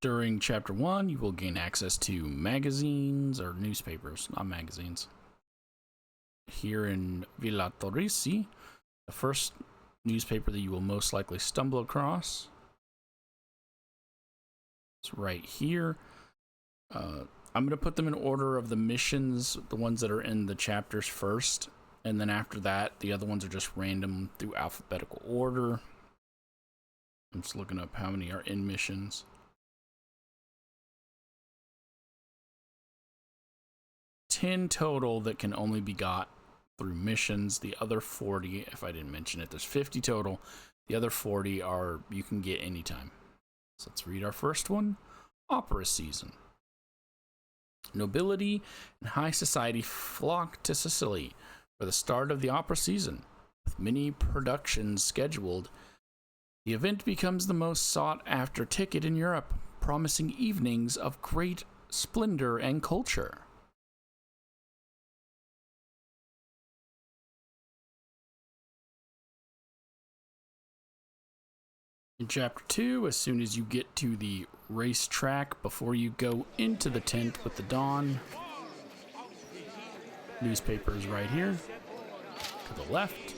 During Chapter 1, you will gain access to magazines or newspapers, not magazines. Here in Villa Torrisi, the first newspaper that you will most likely stumble across. It's right here. I'm going to put them in order of the missions, the ones that are in the chapters first, and then after that, the other ones are just random through alphabetical order. I'm just looking up how many are in missions. 10 total that can only be got through missions. The other 40, if I didn't mention it, there's 50 total. The other 40 are you can get anytime. So let's read our first one. Opera season. Nobility and high society flock to Sicily for the start of the opera season. With many productions scheduled, the event becomes the most sought-after ticket in Europe, promising evenings of great splendor and culture. In Chapter 2, as soon as you get to the racetrack, before you go into the tent with the dawn, newspapers right here. To the left,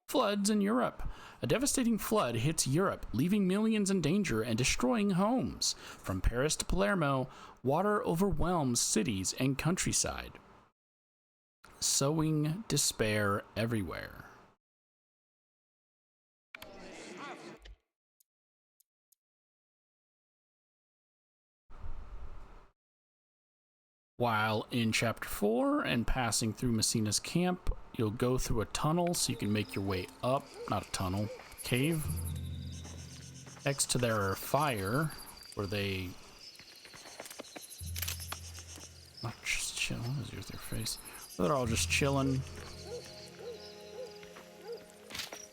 floods in Europe. A devastating flood hits Europe, leaving millions in danger and destroying homes. From Paris to Palermo, water overwhelms cities and countryside, sowing despair everywhere. While in Chapter 4 and passing through Messina's camp, you'll go through a tunnel so you can make your way up. Not a tunnel, cave. Next to their fire, where they... Not just chilling, here's their face. They're all just chilling.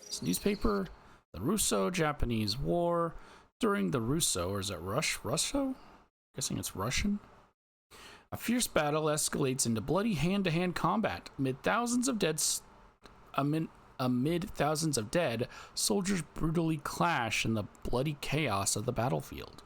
This newspaper, the Russo-Japanese War. During the Russo, or is it Russo? Guessing it's Russian. A fierce battle escalates into bloody hand-to-hand combat. Amid thousands of dead, soldiers brutally clash in the bloody chaos of the battlefield.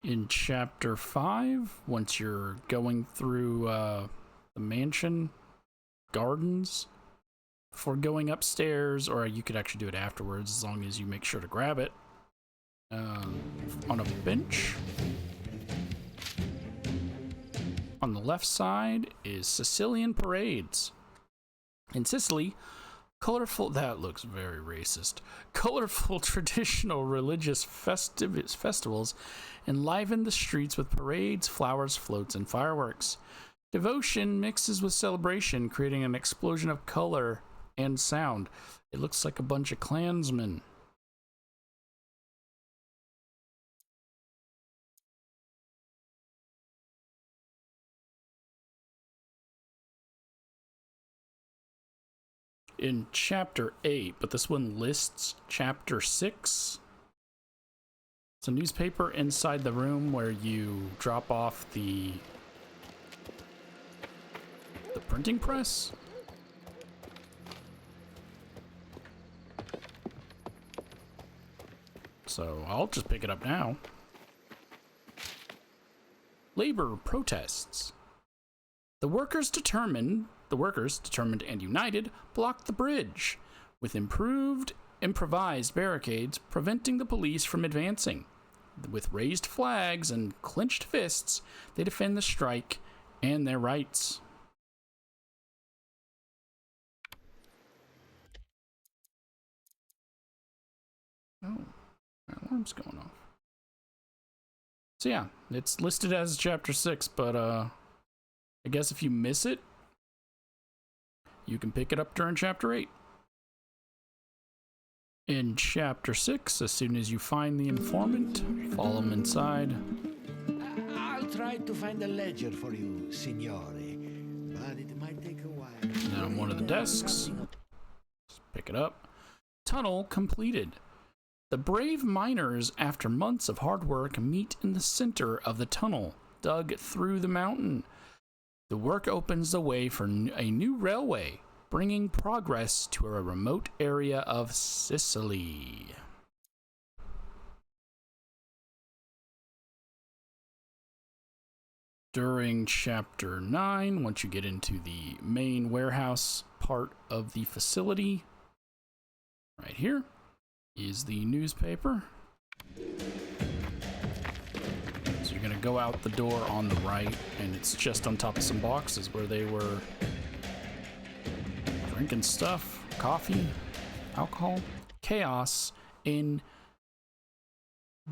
In Chapter 5, once you're going through the mansion gardens, before going upstairs, or you could actually do it afterwards as long as you make sure to grab it, on a bench. On the left side is Sicilian Parades. In Sicily, colorful, that looks very racist, colorful traditional religious festivals enliven the streets with parades, flowers, floats, and fireworks. Devotion mixes with celebration, creating an explosion of color and sound. It looks like a bunch of Klansmen. In Chapter 8, but this one lists Chapter 6. It's a newspaper inside the room where you drop off the printing press. So I'll just pick it up now. Labor protests. The workers, determined and united, blocked the bridge with improvised barricades, preventing the police from advancing. With raised flags and clenched fists, they defend the strike and their rights. Oh, my alarm's going off. So yeah, it's listed as Chapter 6, but I guess if you miss it, you can pick it up during Chapter 8. In Chapter 6, as soon as you find the informant, follow him inside. I'll try to find a ledger for you, signore, but it might take a while. And then on one of the desks, just pick it up. Tunnel completed. The brave miners, after months of hard work, meet in the center of the tunnel dug through the mountain. The work opens the way for a new railway, bringing progress to a remote area of Sicily. During Chapter 9, once you get into the main warehouse part of the facility, right here is the newspaper. So you're going to go out the door on the right, and it's just on top of some boxes where they were drinking stuff, coffee, alcohol, chaos in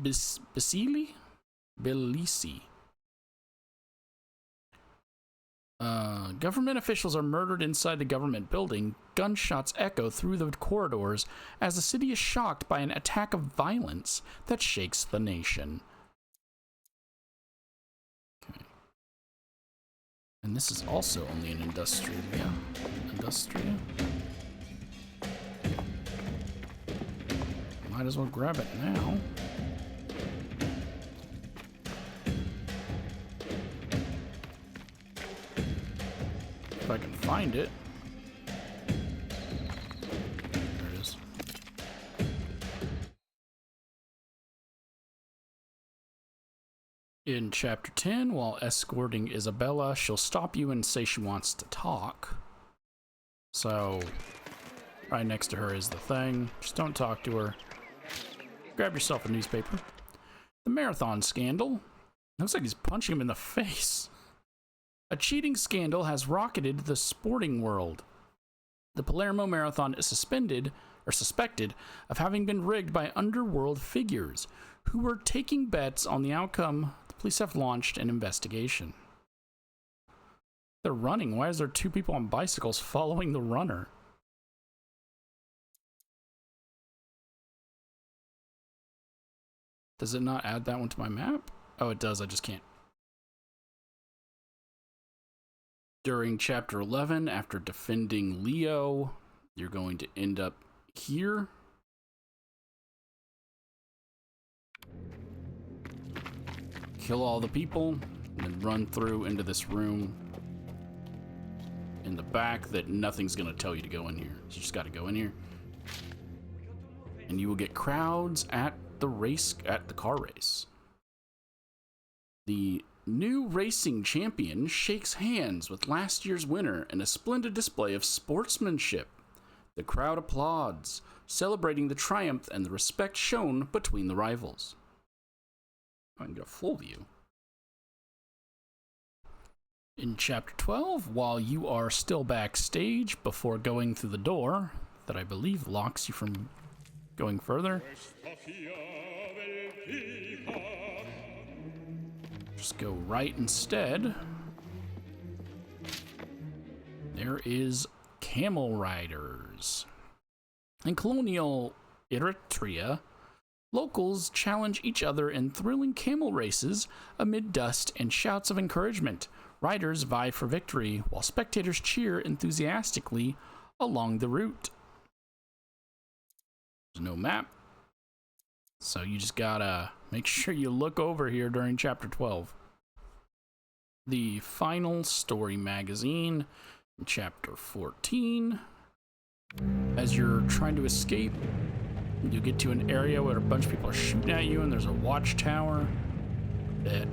Tbilisi. Government officials are murdered inside the government building. Gunshots echo through the corridors as the city is shocked by an attack of violence that shakes the nation. Okay. And this is also only an Industria. Might as well grab it now. If I can find it. There it is. In Chapter 10, while escorting Isabella, she'll stop you and say she wants to talk. So, right next to her is the thing. Just don't talk to her. Grab yourself a newspaper. The marathon scandal. Looks like he's punching him in the face. A cheating scandal has rocketed the sporting world. The Palermo Marathon is suspected of having been rigged by underworld figures who were taking bets on the outcome. The police have launched an investigation. They're running. Why is there two people on bicycles following the runner? Does it not add that one to my map? Oh, it does. I just can't. During Chapter 11, after defending Leo, you're going to end up here. Kill all the people, and then run through into this room in the back that nothing's going to tell you to go in here. So you just got to go in here. And you will get crowds at the car race. The new racing champion shakes hands with last year's winner in a splendid display of sportsmanship. The crowd applauds, celebrating the triumph and the respect shown between the rivals. I can get a full view. In Chapter 12, while you are still backstage before going through the door that I believe locks you from going further, just go right instead. There is Camel Riders. In colonial Eritrea, locals challenge each other in thrilling camel races amid dust and shouts of encouragement. Riders vie for victory, while spectators cheer enthusiastically along the route. There's no map, so you just gotta make sure you look over here during Chapter 12. The final story magazine, Chapter 14. As you're trying to escape, you get to an area where a bunch of people are shooting at you, and there's a watchtower that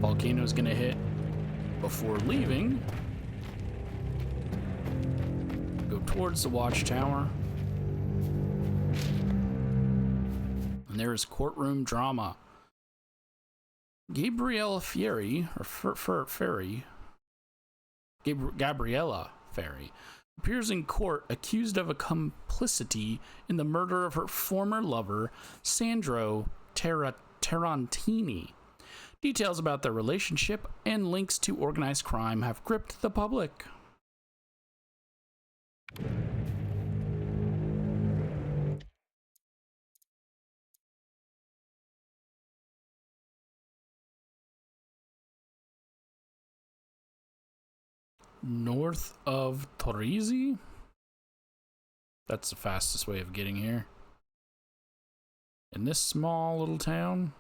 Volcano is gonna hit. Before leaving, go towards the watchtower. And there is Courtroom Drama. Gabriella Ferry appears in court accused of a complicity in the murder of her former lover, Sandro Tarantini. Details about their relationship and links to organized crime have gripped the public. North of Tbilisi? That's the fastest way of getting here. In this small little town.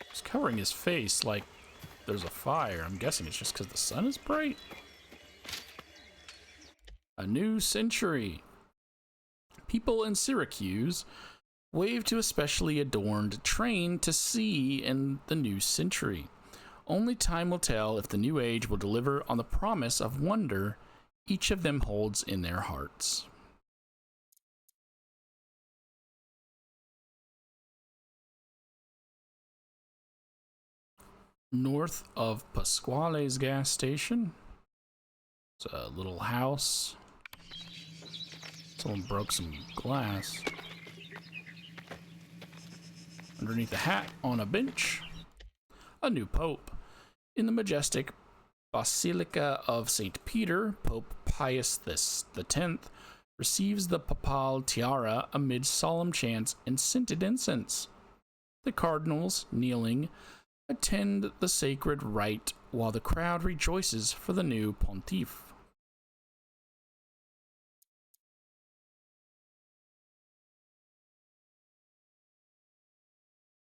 He's covering his face like there's a fire. I'm guessing it's just because the sun is bright. A new century. People in Syracuse wave to a specially adorned train to sea in the new century. Only time will tell if the new age will deliver on the promise of wonder each of them holds in their hearts. North of Pasquale's gas station. It's a little house. Someone broke some glass. Underneath the hat, on a bench, a new pope. In the majestic Basilica of St. Peter, Pope Pius X receives the papal tiara amid solemn chants and scented incense. The cardinals, kneeling, attend the sacred rite while the crowd rejoices for the new pontiff.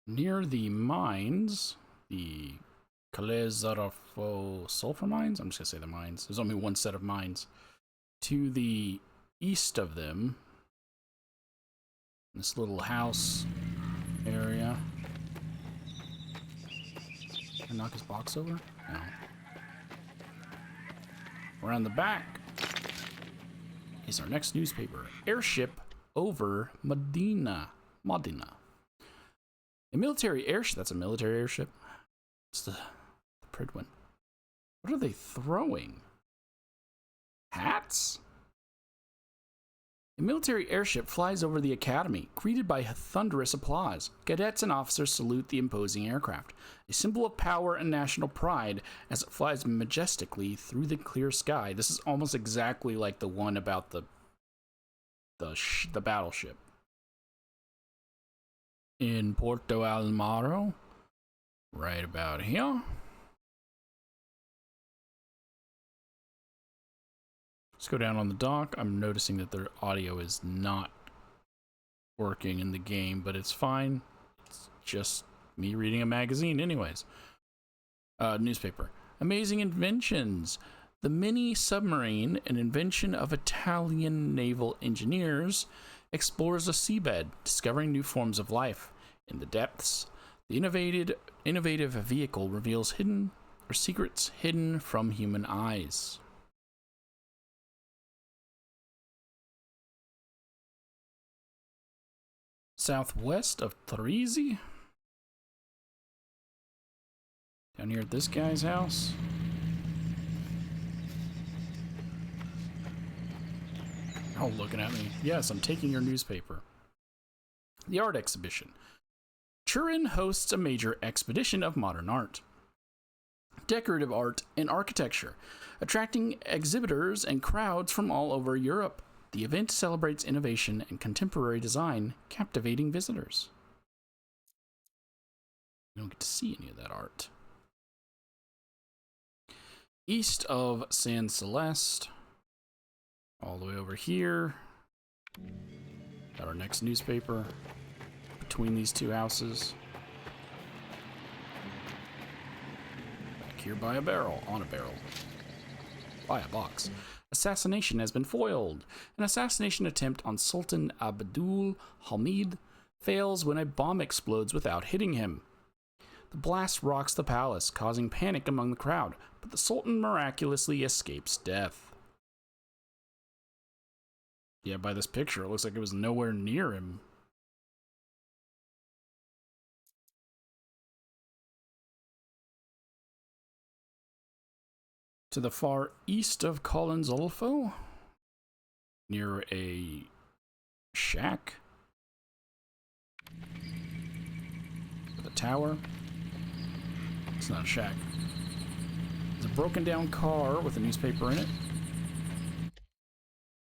Near the mines, the Calezarafo sulfur mines, I'm just gonna say the mines. There's only one set of mines. To the east of them, this little house area. Can I knock his box over? No. Around the back is our next newspaper. Airship over Medina. A military airship. That's a military airship. It's the Pridwin. What are they throwing? Hats? A military airship flies over the academy, greeted by thunderous applause. Cadets and officers salute the imposing aircraft, a symbol of power and national pride as it flies majestically through the clear sky. This is almost exactly like the one about the battleship. In Porto Almaro, right about here. Let's go down on the dock. I'm noticing that their audio is not working in the game, but it's fine. It's just me reading a magazine anyways. Newspaper. Amazing Inventions. The mini submarine, an invention of Italian naval engineers, explores the seabed, discovering new forms of life. In the depths, the innovative vehicle reveals secrets hidden from human eyes. Southwest of Tbilisi. Down here at this guy's house. Oh, looking at me. Yes, I'm taking your newspaper. The art exhibition. Turin hosts a major expedition of modern art, decorative art, and architecture, attracting exhibitors and crowds from all over Europe. The event celebrates innovation and contemporary design, captivating visitors. We don't get to see any of that art. East of San Celeste, all the way over here. Got our next newspaper between these two houses. Back here by a barrel, on a barrel, by a box. Assassination has been foiled. An assassination attempt on Sultan Abdul Hamid fails when a bomb explodes without hitting him. The blast rocks the palace, causing panic among the crowd, but the Sultan miraculously escapes death. Yeah, by this picture, it looks like it was nowhere near him. To the far east of Collinzolfo, near a shack with a tower. It's not a shack. There's a broken down car with a newspaper in it.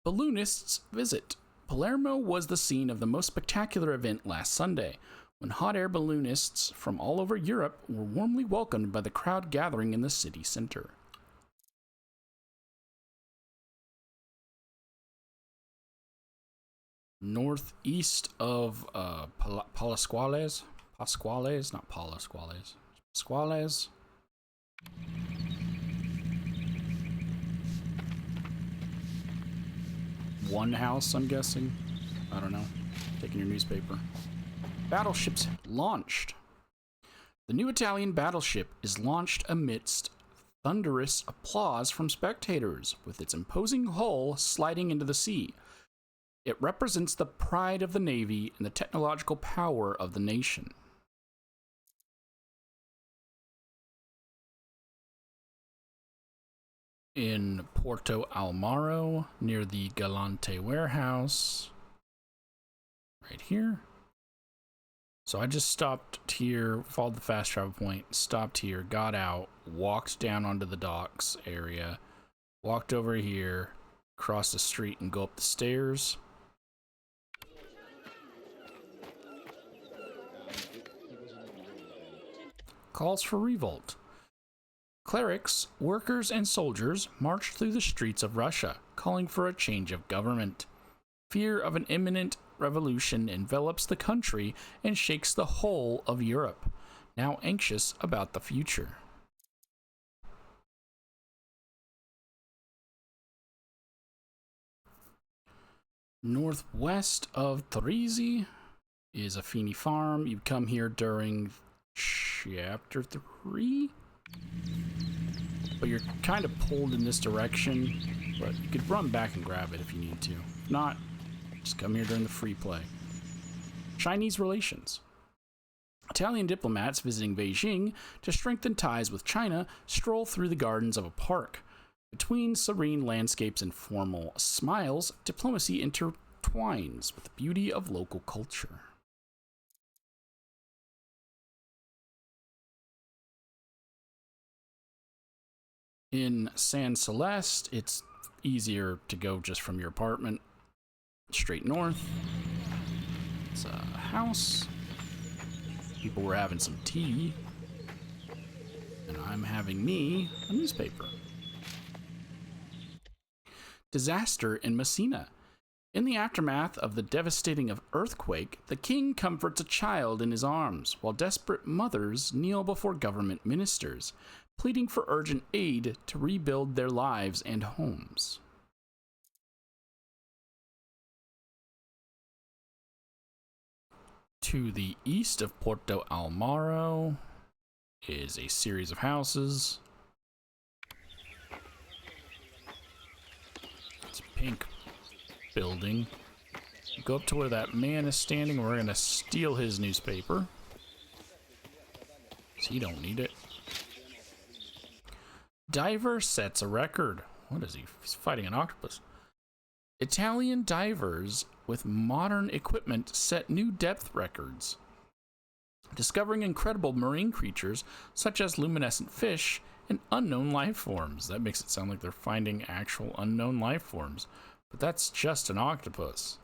Balloonists visit. Palermo was the scene of the most spectacular event last Sunday, when hot air balloonists from all over Europe were warmly welcomed by the crowd gathering in the city center. Northeast of Pasquales, not Pasquales. Pasquales. One house, I'm guessing. I don't know. Taking your newspaper. Battleships launched. The new Italian battleship is launched amidst thunderous applause from spectators, with its imposing hull sliding into the sea. It represents the pride of the Navy and the technological power of the nation. In Porto Almaro, near the Galante warehouse, right here. So I just stopped here, followed the fast travel point, stopped here, got out, walked down onto the docks area, walked over here, cross the street and go up the stairs. Calls for revolt. Clerics, workers, and soldiers marched through the streets of Russia, calling for a change of government. Fear of an imminent revolution envelops the country and shakes the whole of Europe, now anxious about the future. Northwest of Tbilisi is a Fini farm. You come here during chapter 3, but you're kind of pulled in this direction, but you could run back and grab it if you need to. If not, just come here during the free play. Chinese relations. Italian diplomats visiting Beijing to strengthen ties with China stroll through the gardens of a park. Between serene landscapes and formal smiles, diplomacy intertwines with the beauty of local culture. In San Celeste, it's easier to go just from your apartment straight north. It's a house. People were having some tea, and I'm having me a newspaper. Disaster in Messina. In the aftermath of the devastating earthquake, the king comforts a child in his arms, while desperate mothers kneel before government ministers, pleading for urgent aid to rebuild their lives and homes. To the east of Porto Almaro is a series of houses. It's a pink building. Go up to where that man is standing. We're gonna steal his newspaper, 'cause he don't need it. Diver sets a record. What is he? He's fighting an octopus. Italian divers with modern equipment set new depth records, discovering incredible marine creatures such as luminescent fish and unknown life forms. That makes it sound like they're finding actual unknown life forms, but that's just an octopus.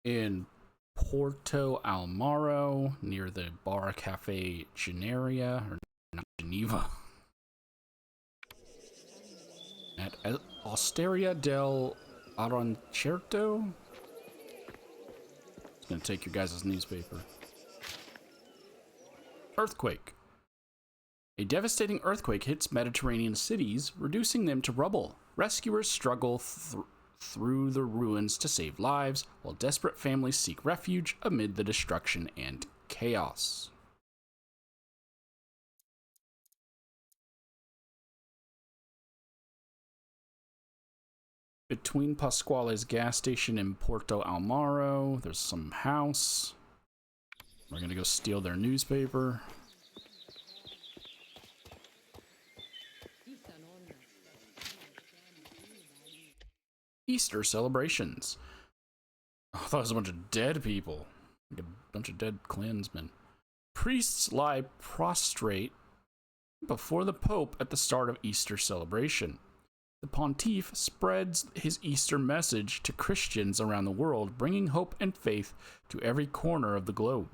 In Porto Almaro, near the bar cafe Genaria, or not Geneva, at Osteria del Arancerto. It's gonna take your guys' newspaper. Earthquake. A devastating earthquake hits Mediterranean cities, reducing them to rubble. Rescuers struggle through the ruins to save lives, while desperate families seek refuge amid the destruction and chaos. Between Pasquale's gas station and Porto Almaro, there's some house. We're gonna go steal their newspaper. Easter celebrations. Oh, I thought it was a bunch of dead people. Like a bunch of dead clansmen. Priests lie prostrate before the Pope at the start of Easter celebration. The Pontiff spreads his Easter message to Christians around the world, bringing hope and faith to every corner of the globe.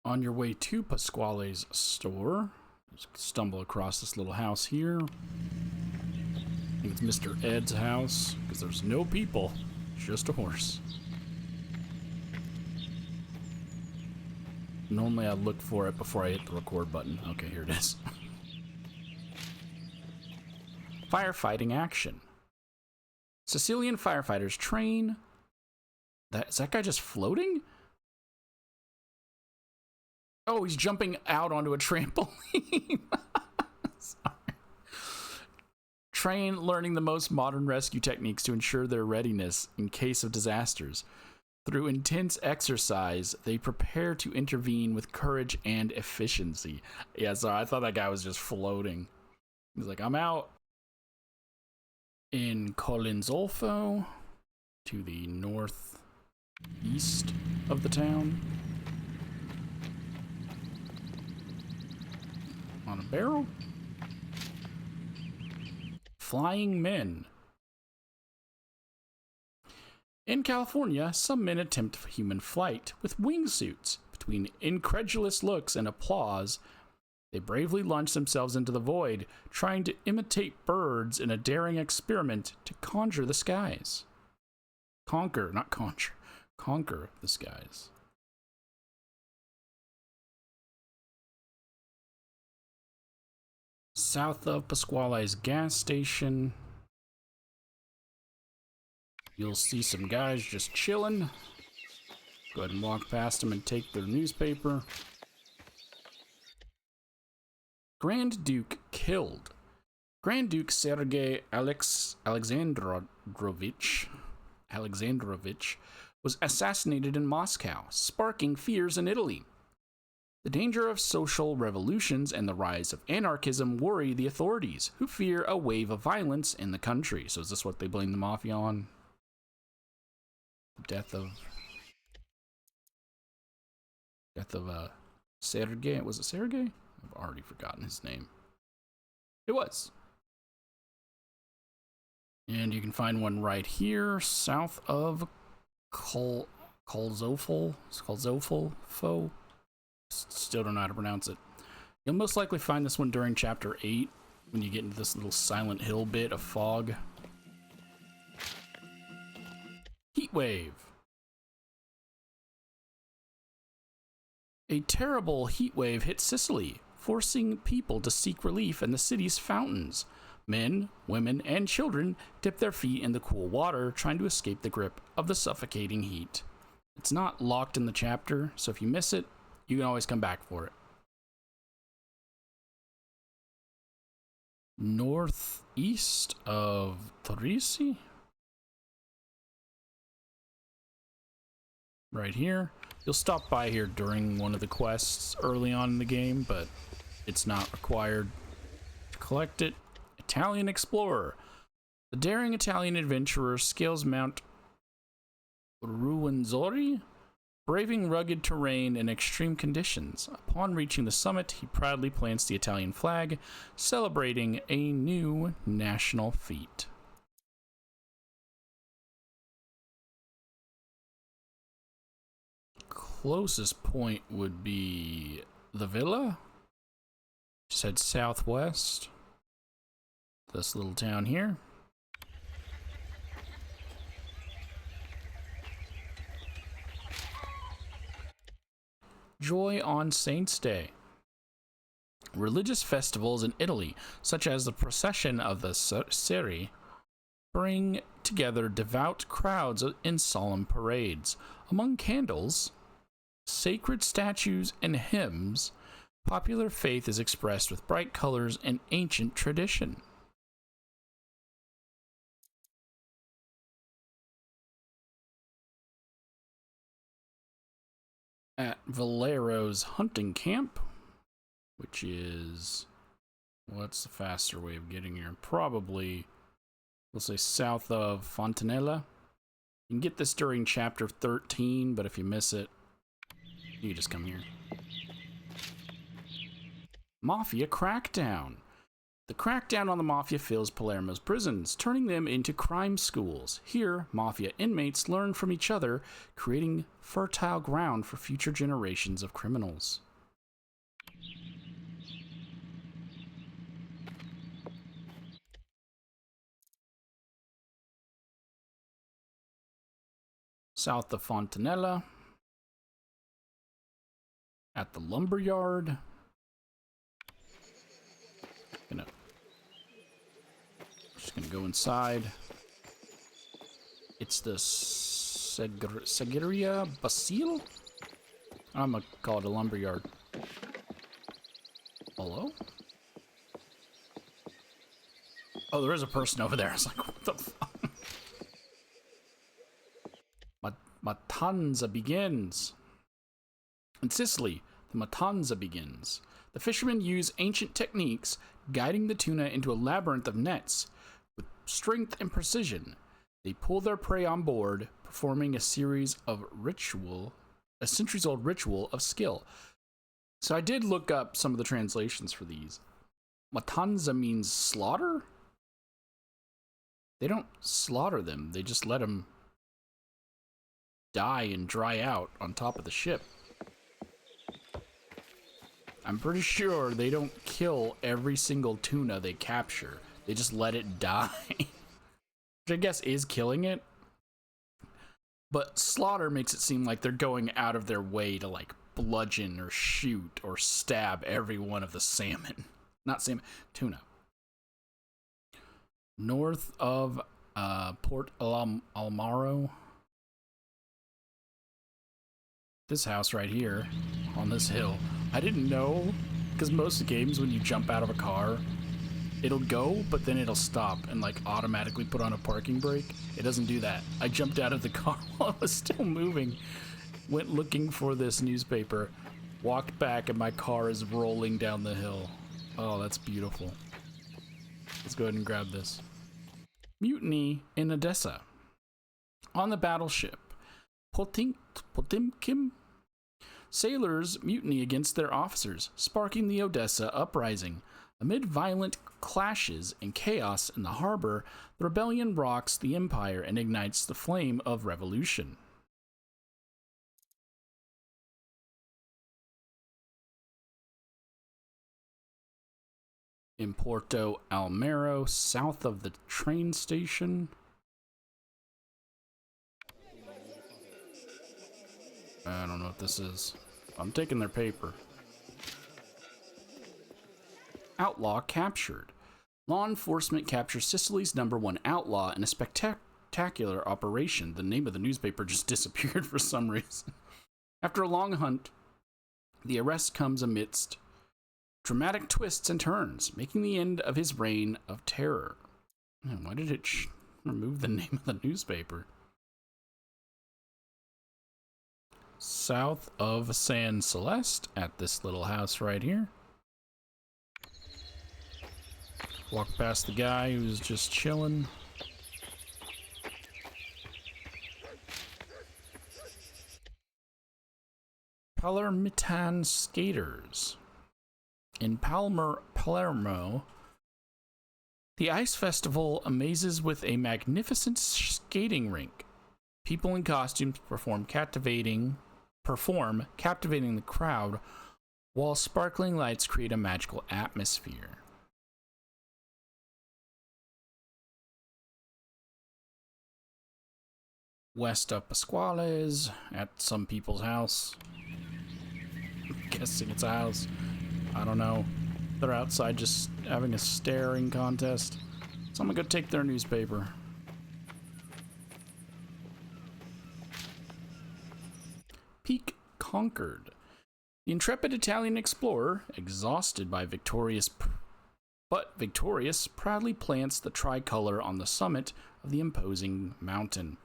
On your way to Pasquale's store, just stumble across this little house here. I think it's Mr. Ed's house, because there's no people, just a horse. Normally I'd look for it before I hit the record button. Okay, here it is. Firefighting Action. Sicilian firefighters train... Is that guy just floating? Oh, he's jumping out onto a trampoline. Sorry. Train learning the most modern rescue techniques to ensure their readiness in case of disasters. Through intense exercise, they prepare to intervene with courage and efficiency. Yeah, sorry, I thought that guy was just floating. He's like, I'm out. In Colinzolfo, to the northeast of the town. On a barrel. Flying men. In California, some men attempt human flight with wingsuits. Between incredulous looks and applause, they bravely launch themselves into the void, trying to imitate birds in a daring experiment to conjure the skies. Conquer the skies. South of Pasquale's gas station, you'll see some guys just chilling. Go ahead and walk past them and take their newspaper. Grand Duke killed. Grand Duke Sergei Alexandrovich was assassinated in Moscow, sparking fears in Italy. The danger of social revolutions and the rise of anarchism worry the authorities, who fear a wave of violence in the country. So is this what they blame the mafia on? The death of Sergei? Was it Sergei? I've already forgotten his name. It was. And you can find one right here, south of Kolzofel. Still don't know how to pronounce it. You'll most likely find this one during Chapter 8, when you get into this little Silent Hill bit of fog. Heatwave. A terrible heatwave hit Sicily, forcing people to seek relief in the city's fountains. Men, women, and children dip their feet in the cool water, trying to escape the grip of the suffocating heat. It's not locked in the chapter, so if you miss it, you can always come back for it. Northeast of Tbilisi? Right here. You'll stop by here during one of the quests early on in the game, but it's not required to collect it. Italian Explorer. The daring Italian adventurer scales Mount Ruwenzori, braving rugged terrain and extreme conditions. Upon reaching the summit, he proudly plants the Italian flag, celebrating a new national feat. Closest point would be the villa. Just head southwest. This little town here. Joy on Saints' Day. Religious festivals in Italy, such as the procession of the Seri, bring together devout crowds in solemn parades. Among candles, sacred statues, and hymns, popular faith is expressed with bright colors and ancient tradition. At Valero's hunting camp, which is, what's the faster way of getting here? Probably, we'll say south of Fontanella. You can get this during chapter 13, but if you miss it, you just come here. Mafia Crackdown. The crackdown on the Mafia fills Palermo's prisons, turning them into crime schools. Here, Mafia inmates learn from each other, creating fertile ground for future generations of criminals. South of Fontanella. At the lumberyard. Just gonna go inside. It's the Segheria Basile? I'm gonna call it a lumberyard. Hello? Oh, there is a person over there. I was like, what the fuck? Mattanza Begins. In Sicily, the Mattanza begins. The fishermen use ancient techniques, guiding the tuna into a labyrinth of nets. With strength and precision, they pull their prey on board, performing a centuries-old ritual of skill. So I did look up some of the translations for these. Mattanza means slaughter? They don't slaughter them, they just let them die and dry out on top of the ship. I'm pretty sure they don't kill every single tuna they capture. They just let it die. Which I guess is killing it. But slaughter makes it seem like they're going out of their way to like bludgeon or shoot or stab every one of the salmon. Not salmon, tuna. North of Port Almaro. This house right here on this hill. I didn't know, because most of the games when you jump out of a car, it'll go, but then it'll stop and like automatically put on a parking brake. It doesn't do that. I jumped out of the car while it was still moving, went looking for this newspaper, walked back, and my car is rolling down the hill. Oh, that's beautiful. Let's go ahead and grab this. Mutiny in Odessa. On the battleship Potemkin, sailors mutiny against their officers, sparking the Odessa uprising. Amid violent clashes and chaos in the harbor, the rebellion rocks the empire and ignites the flame of revolution. In Porto Almero, south of the train station. I don't know what this is. I'm taking their paper. Outlaw Captured. Law enforcement captures Sicily's #1 outlaw in a spectacular operation. The name of the newspaper just disappeared for some reason. After a long hunt, the arrest comes amidst dramatic twists and turns, making the end of his reign of terror. Man, why did it remove the name of the newspaper? South of San Celeste at this little house right here. Walk past the guy who's just chilling. Palermitan Skaters. In Palermo, the ice festival amazes with a magnificent skating rink. People in costumes perform captivating the crowd, while sparkling lights create a magical atmosphere. West of Pasquale's at some people's house. I'm guessing it's a house. I don't know. They're outside just having a staring contest. So I'm gonna go take their newspaper. Peak conquered. The intrepid Italian explorer, exhausted by victorious, proudly plants the tricolor on the summit of the imposing mountain.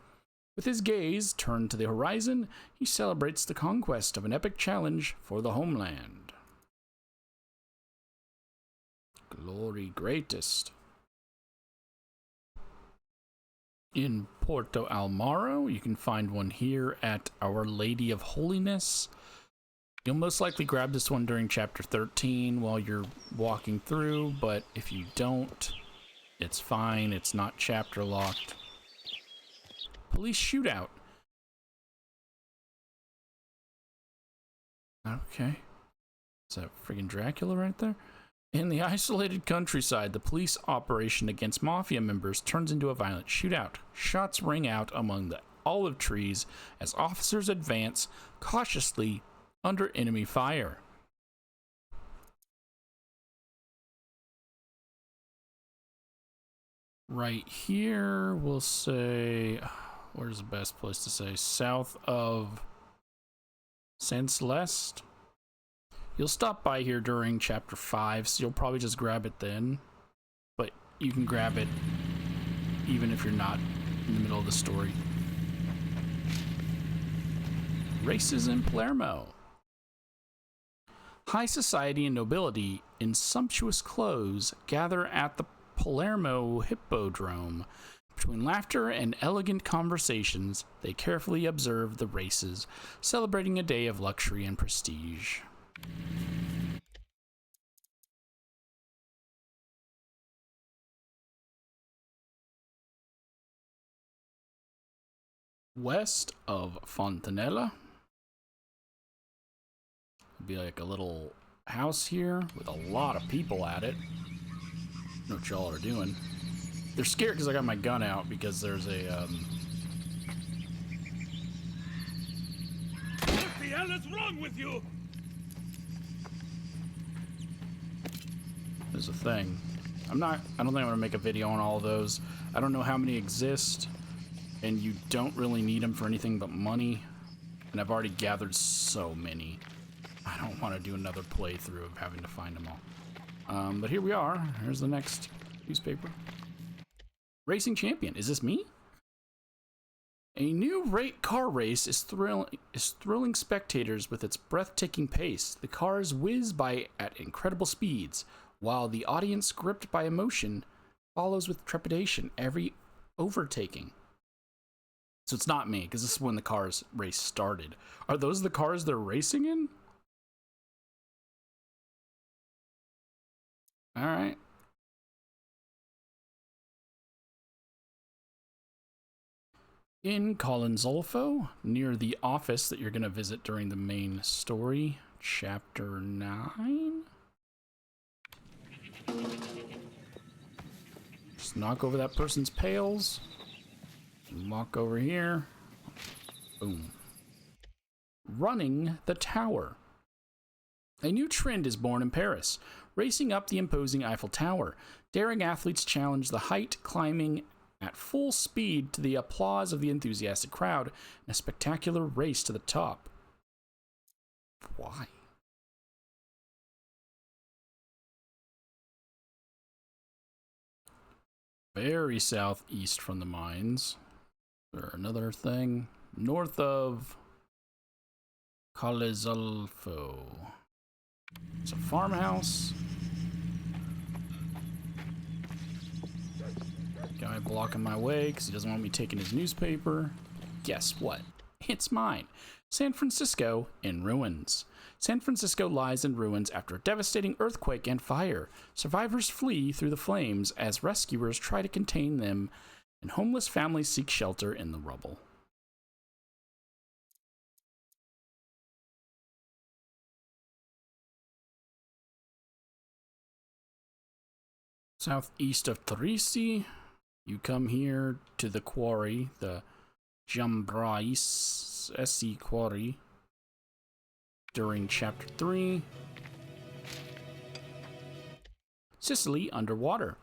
With his gaze turned to the horizon, he celebrates the conquest of an epic challenge for the homeland. Glory greatest. In Porto Almaro, you can find one here at Our Lady of Holiness. You'll most likely grab this one during chapter 13 while you're walking through, but if you don't, it's fine. It's not chapter locked. Police Shootout. Okay. Is that friggin' Dracula right there? In the isolated countryside, the police operation against mafia members turns into a violent shootout. Shots ring out among the olive trees as officers advance cautiously under enemy fire. Right here, we'll say, where's the best place to say? South of San Celeste. You'll stop by here during chapter 5, so you'll probably just grab it then. But you can grab it even if you're not in the middle of the story. Races in Palermo. High society and nobility in sumptuous clothes gather at the Palermo Hippodrome. Between laughter and elegant conversations, they carefully observe the races, celebrating a day of luxury and prestige. West of Fontanella. Be like a little house here with a lot of people at it. I know what y'all are doing. They're scared because I got my gun out because there's a What the hell is wrong with you? there's a thing. I don't think I'm gonna make a video on all of those. I don't know how many exist, and you don't really need them for anything but money. And I've already gathered so many. I don't want to do another playthrough of having to find them all. But here we are. Here's the next newspaper. Racing Champion. Is this me? A new car race is thrilling spectators with its breathtaking pace. The cars whiz by at incredible speeds, while the audience, gripped by emotion, follows with trepidation every overtaking. So it's not me, because this is when the cars race started. Are those the cars they're racing in? All right. In Collinzolfo, near the office that you're going to visit during the main story, chapter 9. Just knock over that person's pails. Walk over here. Boom. Running the tower. A new trend is born in Paris. Racing up the imposing Eiffel Tower, daring athletes challenge the height, climbing at full speed to the applause of the enthusiastic crowd in a spectacular race to the top. Why? Very southeast from the mines. Or another thing. North of Collinzolfo. It's a farmhouse. Guy blocking my way because he doesn't want me taking his newspaper. Guess what? It's mine. San Francisco in ruins. San Francisco lies in ruins after a devastating earthquake and fire. Survivors flee through the flames as rescuers try to contain them, and homeless families seek shelter in the rubble. Southeast of Tbilisi, you come here to the quarry, the Jambraisi quarry, during chapter 3. Sicily underwater.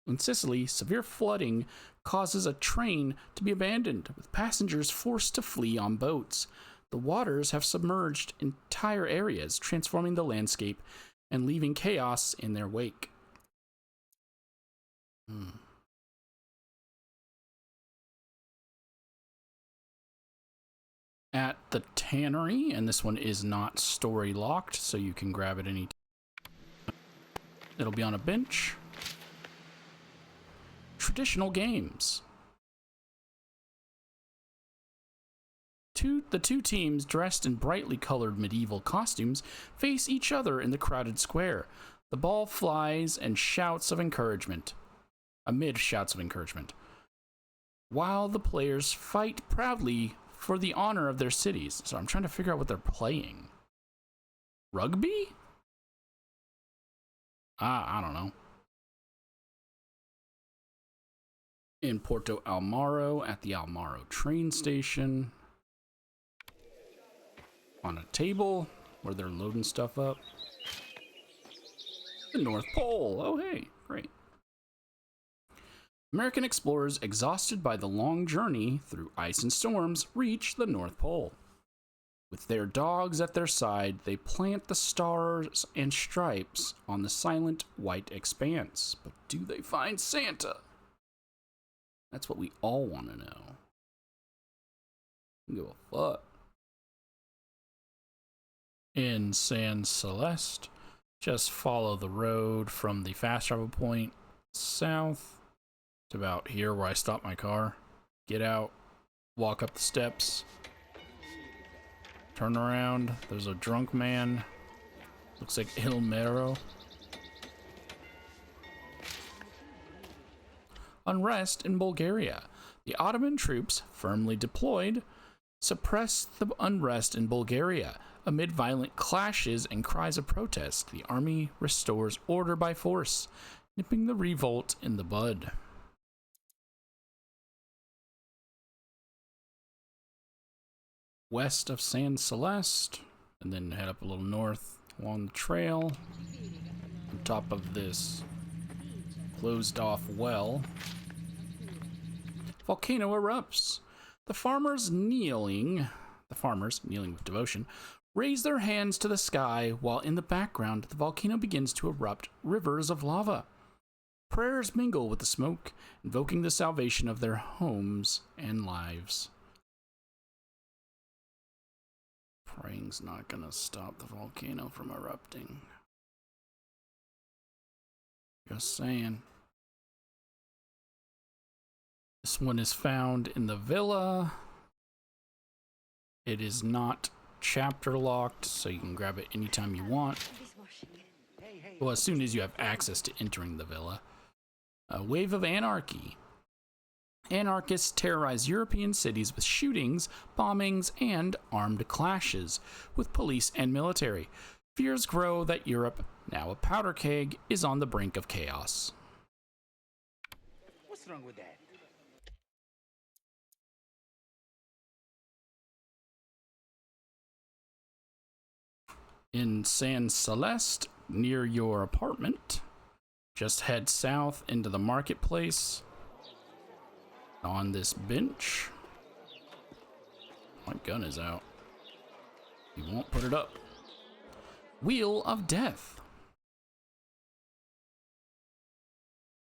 In Sicily, severe flooding causes a train to be abandoned, with passengers forced to flee on boats. The waters have submerged entire areas, transforming the landscape and leaving chaos in their wake. At the tannery, and this one is not story locked, so you can grab it any time. It'll be on a bench. Traditional games. The two teams, dressed in brightly colored medieval costumes, face each other in the crowded square. The ball flies and amid shouts of encouragement, while the players fight proudly for the honor of their cities. So I'm trying to figure out what they're playing. Rugby? I don't know. In Porto Almaro, at the Almaro train station. On a table where they're loading stuff up. The North Pole. Oh, hey, great. American explorers, exhausted by the long journey through ice and storms, reach the North Pole. With their dogs at their side, they plant the stars and stripes on the silent white expanse. But do they find Santa? That's what we all want to know. Give a fuck. In San Celeste, just follow the road from the fast travel point south. It's about here where I stopped my car. Get out, walk up the steps, turn around. There's a drunk man. Looks like Il Mero. Unrest in Bulgaria. The Ottoman troops, firmly deployed, suppress the unrest in Bulgaria. Amid violent clashes and cries of protest, the army restores order by force, nipping the revolt in the bud. West of San Celeste, and then head up a little north along the trail, on top of this closed off well. Volcano erupts. The farmers kneeling with devotion, raise their hands to the sky, while in the background the volcano begins to erupt rivers of lava. Prayers mingle with the smoke, invoking the salvation of their homes and lives. Praying's not gonna stop the volcano from erupting. Just saying. This one is found in the villa. It is not chapter locked, so you can grab it anytime you want. Well, as soon as you have access to entering the villa. A wave of anarchy. Anarchists terrorize European cities with shootings, bombings, and armed clashes with police and military. Fears grow that Europe, now a powder keg, is on the brink of chaos. What's wrong with that? In San Celeste, near your apartment, just head south into the marketplace. On this bench. My gun is out. He won't put it up. Wheel of Death.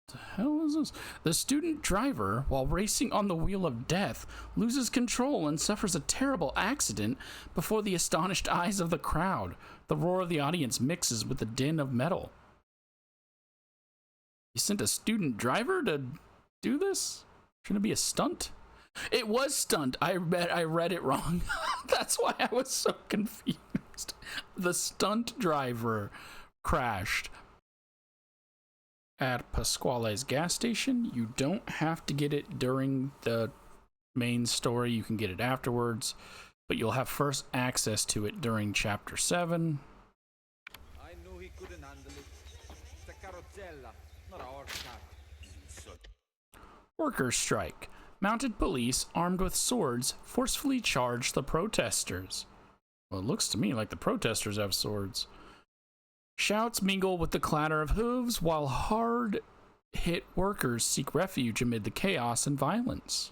What the hell is this? The student driver, while racing on the Wheel of Death, loses control and suffers a terrible accident before the astonished eyes of the crowd. The roar of the audience mixes with the din of metal. You sent a student driver to do this? Shouldn't it be a stunt? It was stunt. I read it wrong. That's why I was so confused. The stunt driver crashed at Pasquale's gas station. You don't have to get it during the main story. You can get it afterwards, but you'll have first access to it during chapter 7. I knew he couldn't handle it. It's a carrozzella, not a horse cart. Workers' strike. Mounted police, armed with swords, forcefully charge the protesters. Well, it looks to me like the protesters have swords. Shouts mingle with the clatter of hooves, while hard-hit workers seek refuge amid the chaos and violence.